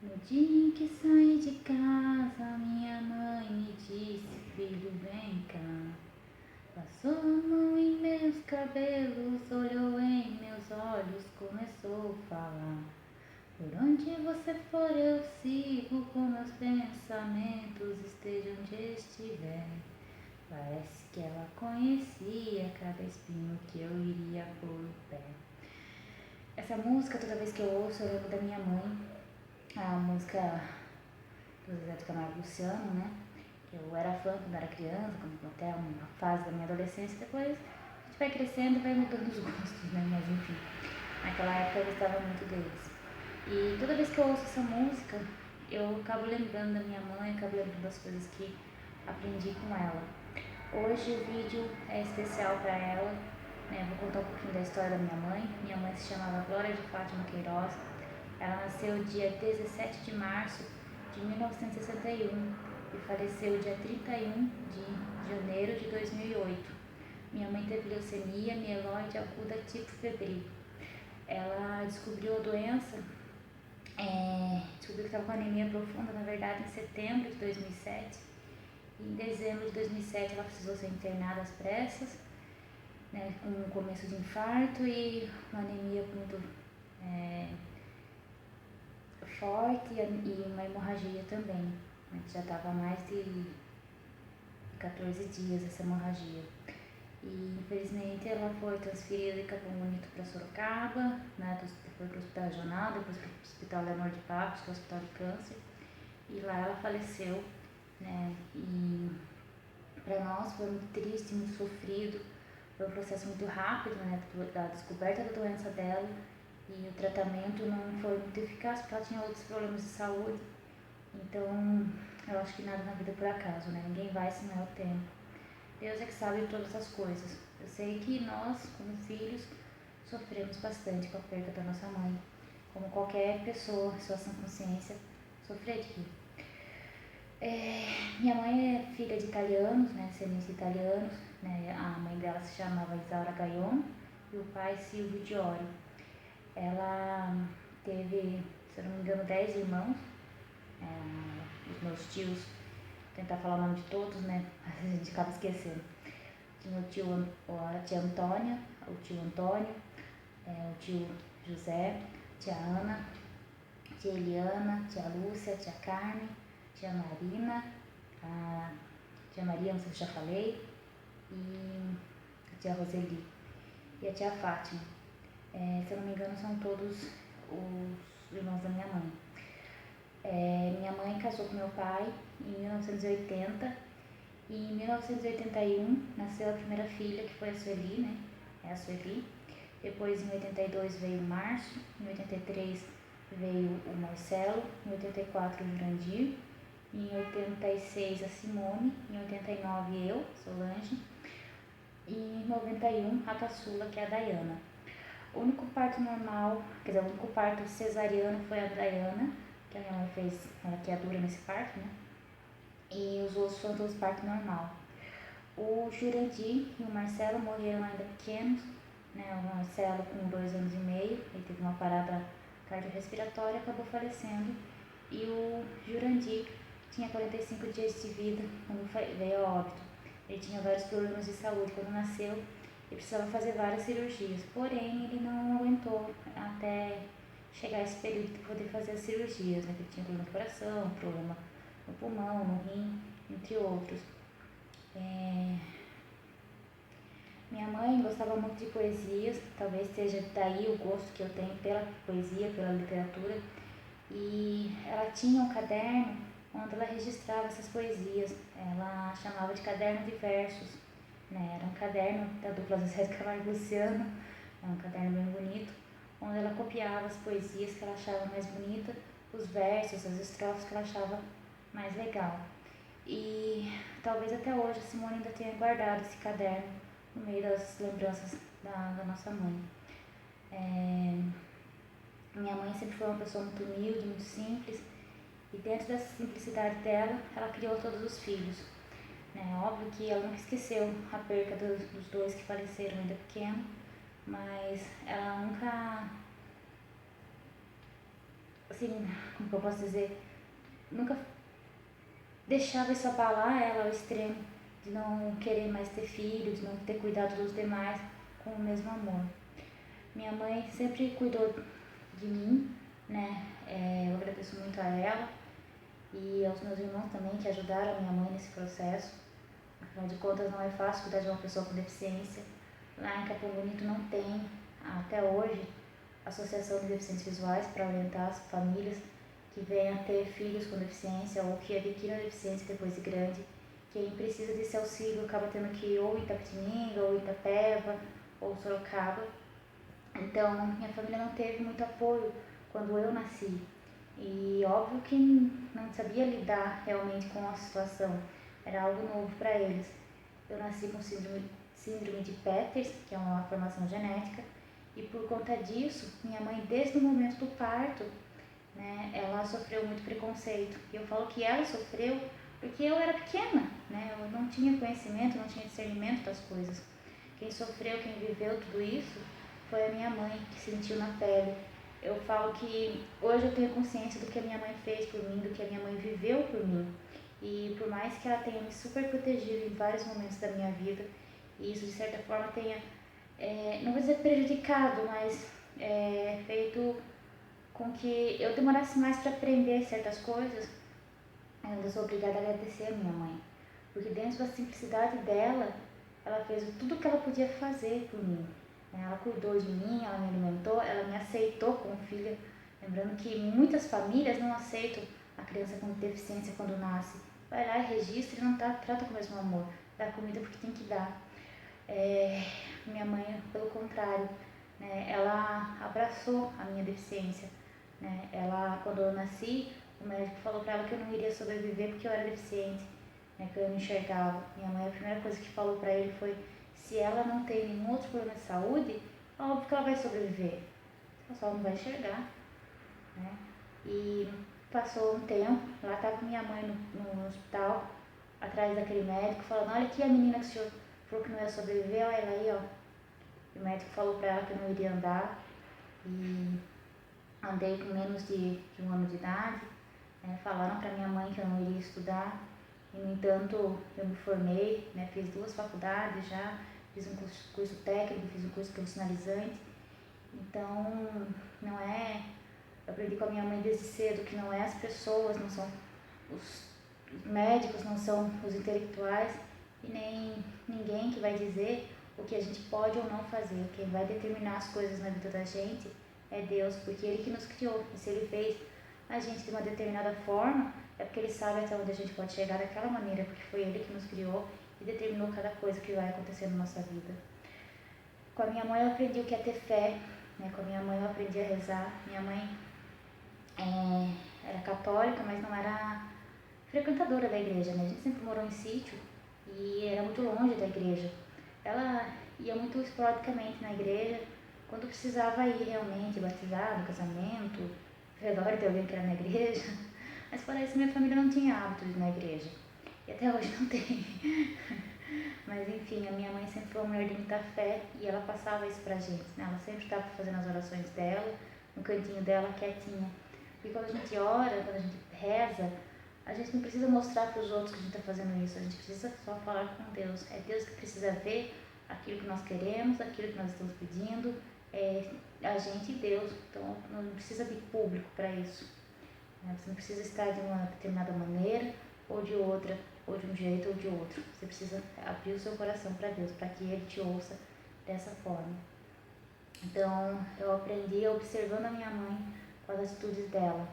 No dia em que saí de casa, minha mãe me disse: filho, vem cá. Passou a mão em meus cabelos, olhou em meus olhos, começou a falar. Por onde você for eu sigo, com meus pensamentos, esteja onde estiver. Parece que ela conhecia cada espinho que eu iria pôr o pé. Essa música, toda vez que eu ouço, eu lembro da minha mãe. A música do Zezé de Camargo e Luciano, né? Eu era fã quando era criança, até uma fase da minha adolescência. Depois a gente vai crescendo e vai mudando os gostos, né? Mas enfim, naquela época eu gostava muito deles. E toda vez que eu ouço essa música, eu acabo lembrando da minha mãe, acabo lembrando das coisas que aprendi com ela. Hoje o vídeo é especial para ela, né? Vou contar um pouquinho da história da minha mãe. Minha mãe se chamava Glória de Fátima Queiroz. Ela nasceu dia 17 de março de 1961 e faleceu dia 31 de janeiro de 2008. Minha mãe teve leucemia mieloide aguda tipo febril. Ela descobriu a doença, descobriu que estava com anemia profunda, na verdade, em setembro de 2007. E em dezembro de 2007 ela precisou ser internada às pressas, né, com um começo de infarto e uma anemia muito forte e uma hemorragia também. Já estava há mais de 14 dias essa hemorragia. E infelizmente ela foi transferida de Capão Bonito para Sorocaba, né, foi para o Hospital Regional, depois para o Hospital Leonor de Papos, que é o Hospital de Câncer. E lá ela faleceu, né, e para nós foi muito triste, muito sofrido. Foi um processo muito rápido, né, da descoberta da doença dela, e o tratamento não foi muito eficaz porque ela tinha outros problemas de saúde. Então, eu acho que nada na vida é por acaso, né? Ninguém vai se não é o tempo. Deus é que sabe de todas as coisas. Eu sei que nós, como filhos, sofremos bastante com a perda da nossa mãe, como qualquer pessoa, sua sã consciência, sofreria. Minha mãe é filha de italianos, né? Descendentes italianos, né? A mãe dela se chamava Isaura Gaion e o pai Silvio Diori. Ela teve, se eu não me engano, 10 irmãos. Os meus tios, vou tentar falar o nome de todos, né? Às vezes a gente acaba esquecendo. Tinha a tia Antônia, o tio Antônio, o tio José, tia Ana, tia Eliana, tia Lúcia, tia Carmen, tia Marina, a tia Maria, não sei se eu já falei, e a tia Roseli e a tia Fátima. Se eu não me engano, são todos os irmãos da minha mãe. Minha mãe casou com meu pai em 1980 e em 1981 nasceu a primeira filha, que foi a Sueli, né? É a Sueli. Depois em 82 veio o Márcio, em 83 veio o Marcelo, em 84 o Jurandir, em 86 a Simone, em 89 eu, Solange, e em 91 a caçula, que é a Dayana. O único parto normal, quer dizer, o único parto cesariano foi a Dayana, que a minha mãe fez, ela que é dura nesse parto, né? E os outros foram todos parto normal. O Jurandir e o Marcelo morreram ainda pequenos, né? O Marcelo com 2 anos e meio, ele teve uma parada cardiorrespiratória e acabou falecendo. E o Jurandir tinha 45 dias de vida quando veio a óbito. Ele tinha vários problemas de saúde quando nasceu e precisava fazer várias cirurgias, porém ele não aguentou até chegar esse período de poder fazer as cirurgias, né? Ele tinha problema no coração, problema no pulmão, no rim, entre outros. Minha mãe gostava muito de poesias, talvez seja daí o gosto que eu tenho pela poesia, pela literatura, e ela tinha um caderno onde ela registrava essas poesias. Ela chamava de caderno de versos, né? Era um caderno da dupla Zezé de Camargo e Luciano, um caderno bem bonito, onde ela copiava as poesias que ela achava mais bonita, os versos, as estrofes que ela achava mais legal. E talvez até hoje a Simone ainda tenha guardado esse caderno no meio das lembranças da nossa mãe. Minha mãe sempre foi uma pessoa muito humilde, muito simples, e dentro dessa simplicidade dela, ela criou todos os filhos. Óbvio que ela nunca esqueceu a perca dos 2 que faleceram ainda pequeno, mas ela nunca assim, como que eu posso dizer, nunca deixava isso abalar ela ao extremo de não querer mais ter filho, de não ter cuidado dos demais com o mesmo amor. Minha mãe sempre cuidou de mim, né? Eu agradeço muito a ela e aos meus irmãos também que ajudaram a minha mãe nesse processo. Afinal de contas, não é fácil cuidar de uma pessoa com deficiência. Lá em Capão Bonito não tem, até hoje, associação de deficientes visuais para orientar as famílias que venham a ter filhos com deficiência ou que adquiram deficiência depois de grande. Quem precisa desse auxílio acaba tendo que ir ou Itapetininga, ou Itapeva, ou Sorocaba. Então, minha família não teve muito apoio quando eu nasci. E óbvio que não sabia lidar realmente com a situação. Era algo novo para eles. Eu nasci com síndrome de Peters, que é uma formação genética, e por conta disso, minha mãe, desde o momento do parto, né, ela sofreu muito preconceito. E eu falo que ela sofreu porque eu era pequena, né, eu não tinha conhecimento, não tinha discernimento das coisas. Quem sofreu, quem viveu tudo isso, foi a minha mãe, que sentiu na pele. Eu falo que hoje eu tenho consciência do que a minha mãe fez por mim, do que a minha mãe viveu por mim. E por mais que ela tenha me super protegido em vários momentos da minha vida, e isso de certa forma tenha, não vou dizer prejudicado, mas feito com que eu demorasse mais para aprender certas coisas, eu sou obrigada a agradecer a minha mãe. Porque dentro da simplicidade dela, ela fez tudo o que ela podia fazer por mim. Ela cuidou de mim, ela me alimentou, ela me aceitou como filha. Lembrando que muitas famílias não aceitam a criança com deficiência quando nasce. Vai lá e registra e não trata com o mesmo amor. Dá comida porque tem que dar. Minha mãe, pelo contrário, né, ela abraçou a minha deficiência. Né? Quando eu nasci, o médico falou para ela que eu não iria sobreviver porque eu era deficiente, né, que eu não enxergava. Minha mãe, a primeira coisa que falou para ele foi: se ela não tem nenhum outro problema de saúde, óbvio que ela vai sobreviver, ela só não vai enxergar. Né? E passou um tempo, lá estava minha mãe no hospital, atrás daquele médico, falando: olha aqui a menina que o senhor falou que não ia sobreviver, olha ela aí, ó. O médico falou para ela que eu não iria andar, e andei com menos de 1 ano de idade. Falaram para minha mãe que eu não iria estudar, e no entanto eu me formei, né, fiz 2 faculdades já, fiz um curso técnico, fiz um curso profissionalizante. Então, não é, eu aprendi com a minha mãe desde cedo que não é as pessoas, não são os médicos, não são os intelectuais e nem ninguém que vai dizer o que a gente pode ou não fazer. Quem vai determinar as coisas na vida da gente é Deus, porque Ele que nos criou. E se Ele fez a gente de uma determinada forma, é porque Ele sabe até onde a gente pode chegar daquela maneira, porque foi Ele que nos criou e determinou cada coisa que vai acontecer na nossa vida. Com a minha mãe eu aprendi o que é ter fé, né? Com a minha mãe eu aprendi a rezar. Minha mãe era católica, mas não era frequentadora da igreja, né? A gente sempre morou em sítio e era muito longe da igreja. Ela ia muito esporadicamente na igreja, quando precisava ir realmente, batizado, casamento, velório de alguém que era na igreja. Mas fora isso, minha família não tinha hábito de ir na igreja. E até hoje não tem. Mas enfim, a minha mãe sempre foi uma mulher de muita fé e ela passava isso pra gente, né? Ela sempre estava fazendo as orações dela, no cantinho dela, quietinha. E quando a gente ora, quando a gente reza, a gente não precisa mostrar para os outros que a gente está fazendo isso, a gente precisa só falar com Deus. É Deus que precisa ver aquilo que nós queremos, aquilo que nós estamos pedindo, a gente e Deus. Então não precisa de público para isso. Você não precisa estar de uma determinada maneira ou de outra, ou de um jeito ou de outro. Você precisa abrir o seu coração para Deus, para que Ele te ouça dessa forma. Então eu aprendi observando a minha mãe com as atitudes dela.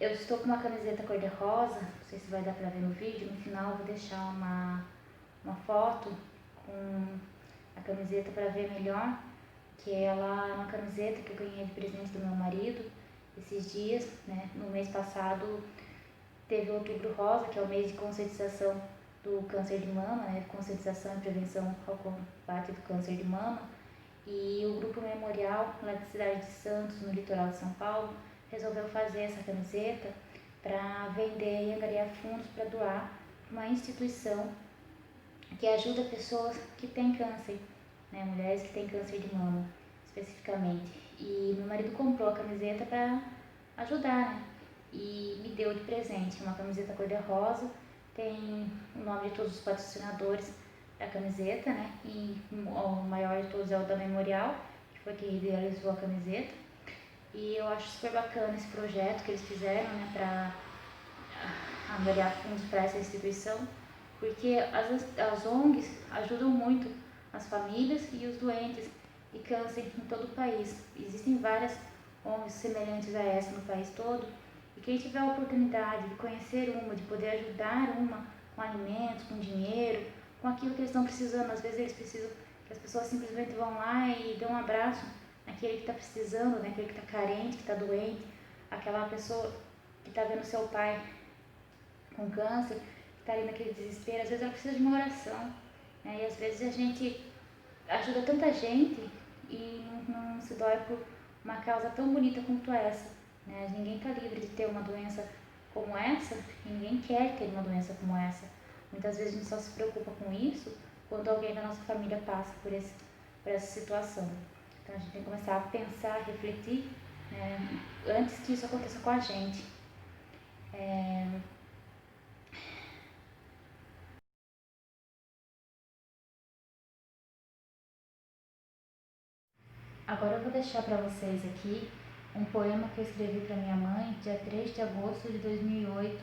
Eu estou com uma camiseta cor-de-rosa, não sei se vai dar para ver no vídeo, no final eu vou deixar uma foto com a camiseta para ver melhor, que ela é uma camiseta que eu ganhei de presente do meu marido esses dias, né? No mês passado teve o Outubro Rosa, que é o mês de conscientização do câncer de mama, né? Conscientização e prevenção ao combate do câncer de mama, e o Grupo Memorial, lá da cidade de Santos, no litoral de São Paulo, resolveu fazer essa camiseta para vender e angariar fundos para doar para uma instituição que ajuda pessoas que têm câncer, né, mulheres que têm câncer de mama, especificamente. E meu marido comprou a camiseta para ajudar, né? E me deu de presente uma camiseta cor-de-rosa, tem o nome de todos os patrocinadores da camiseta, né? E o maior de todos é o da Memorial, que foi quem idealizou a camiseta. E eu acho super bacana esse projeto que eles fizeram, né, para angariar fundos para essa instituição, porque as ONGs ajudam muito as famílias e os doentes de câncer em todo o país. Existem várias ONGs semelhantes a essa no país todo, e quem tiver a oportunidade de conhecer uma, de poder ajudar uma com alimentos, com dinheiro, com aquilo que eles estão precisando, às vezes eles precisam que as pessoas simplesmente vão lá e dão um abraço naquele que está precisando, naquele que está carente, que está doente, aquela pessoa que está vendo seu pai com câncer, que está ali naquele desespero, às vezes ela precisa de uma oração, né? E às vezes a gente ajuda tanta gente e não se dói por uma causa tão bonita quanto essa, né? Ninguém está livre de ter uma doença como essa, e ninguém quer ter uma doença como essa. Muitas vezes a gente só se preocupa com isso quando alguém da nossa família passa por essa situação. Então a gente tem que começar a pensar, a refletir, né, antes que isso aconteça com a gente. Agora eu vou deixar para vocês aqui um poema que eu escrevi para minha mãe, dia 3 de agosto de 2008.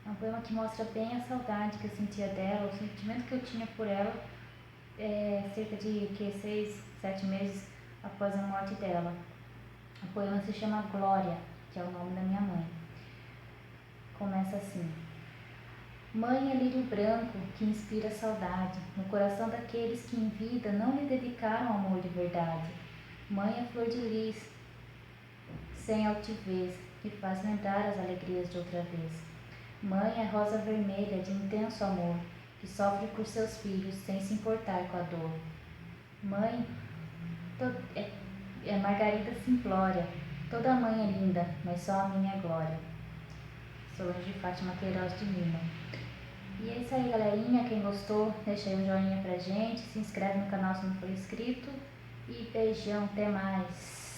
É um poema que mostra bem a saudade que eu sentia dela, o sentimento que eu tinha por ela, cerca de 6, 7 meses após a morte dela. O poema se chama Glória, que é o nome da minha mãe. Começa assim: Mãe é lírio branco que inspira saudade no coração daqueles que em vida não lhe dedicaram amor de verdade. Mãe é flor de lis, sem altivez, que faz lembrar as alegrias de outra vez. Mãe é rosa vermelha de intenso amor, que sofre por seus filhos sem se importar com a dor. Mãe é Margarida Simplória, toda mãe é linda, mas só a minha é glória. Solange de Fátima Queiroz de Lima. E é isso aí, galerinha. Quem gostou, deixa aí um joinha pra gente, se inscreve no canal se não for inscrito. E beijão, até mais.